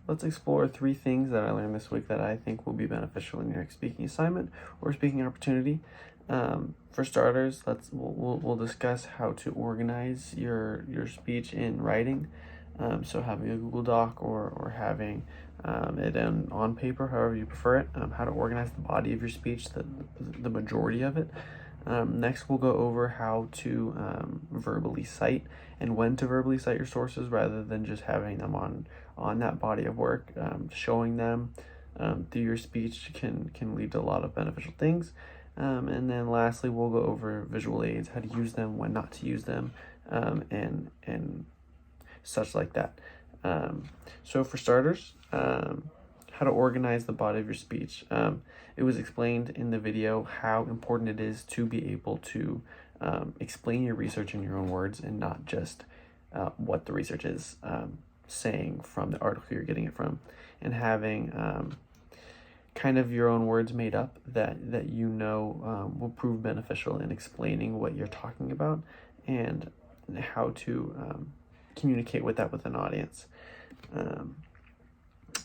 let's explore 3 things that I learned this week that I think will be beneficial in your next speaking assignment or speaking opportunity. For starters, we'll discuss how to organize your speech in writing. So having a Google Doc or having it on paper, however you prefer it. How to organize the body of your speech, the majority of it. Next, we'll go over how to verbally cite and when to verbally cite your sources rather than just having them on that body of work. Showing them through your speech can lead to a lot of beneficial things. And then lastly, we'll go over visual aids, how to use them, when not to use them, and such like that. So for starters, how to organize the body of your speech. It was explained in the video how important it is to be able to explain your research in your own words and not just what the research is saying from the article you're getting it from, and having kind of your own words made up that will prove beneficial in explaining what you're talking about and how to communicate with an audience.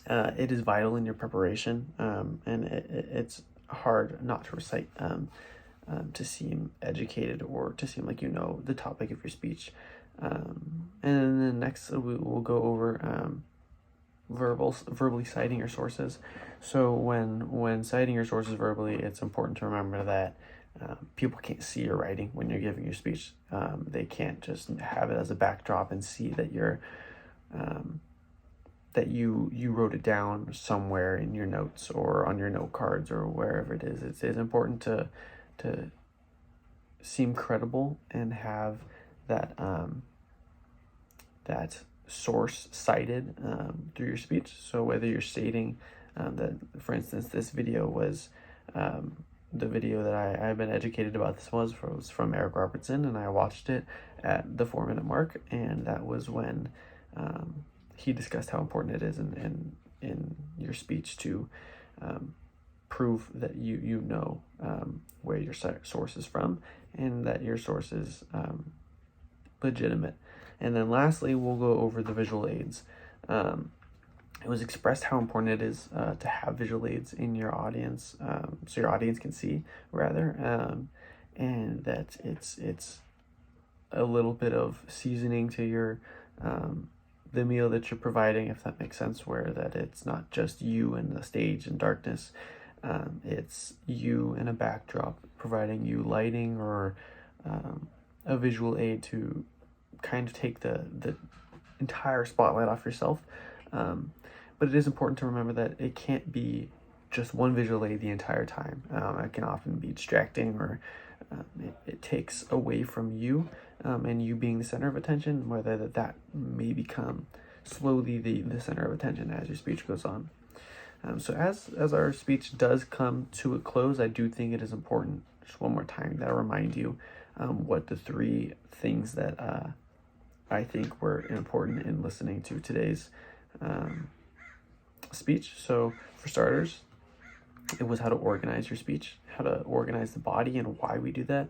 It is vital in your preparation, and it's hard not to recite to seem educated or to seem like you know the topic of your speech. And then next we'll go over verbally citing your sources. So when citing your sources verbally, it's important to remember that people can't see your writing when you're giving your speech. They can't just have it as a backdrop and see that you're that you wrote it down somewhere in your notes or on your note cards or wherever it is. It's important to seem credible and have that that source cited through your speech. So whether you're stating that, for instance, this video was the video that I've been educated about was from Eric Robertson, and I watched it at the 4-minute mark, and that was when he discussed how important it is in your speech to prove that you know where your source is from and that your source is legitimate. And then lastly, we'll go over the visual aids. It was expressed how important it is to have visual aids in your audience, so your audience can see, and that it's a little bit of seasoning to your the meal that you're providing, if that makes sense, where that it's not just you and the stage and darkness, it's you in a backdrop providing you lighting or a visual aid to kind of take the entire spotlight off yourself. But it is important to remember that it can't be just one visual aid the entire time. It can often be distracting, or it takes away from you and you being the center of attention, whether that may become slowly the center of attention as your speech goes on. So as our speech does come to a close, I do think it is important, just one more time, that I remind you what the 3 things that I think were important in listening to today's speech. So for starters, it was how to organize your speech, how to organize the body and why we do that.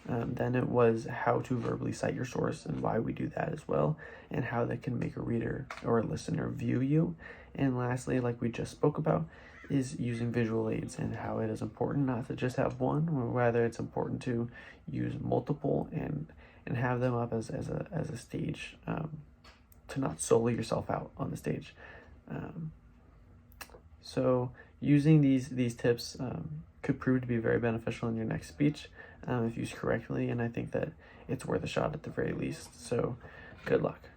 Then it was how to verbally cite your source and why we do that as well, and how that can make a reader or a listener view you. And lastly, like we just spoke about, is using visual aids and how it is important not to just have one, or rather it's important to use multiple and have them up as a stage, to not solo yourself out on the stage. So using these tips could prove to be very beneficial in your next speech if used correctly, and I think that it's worth a shot at the very least. So good luck.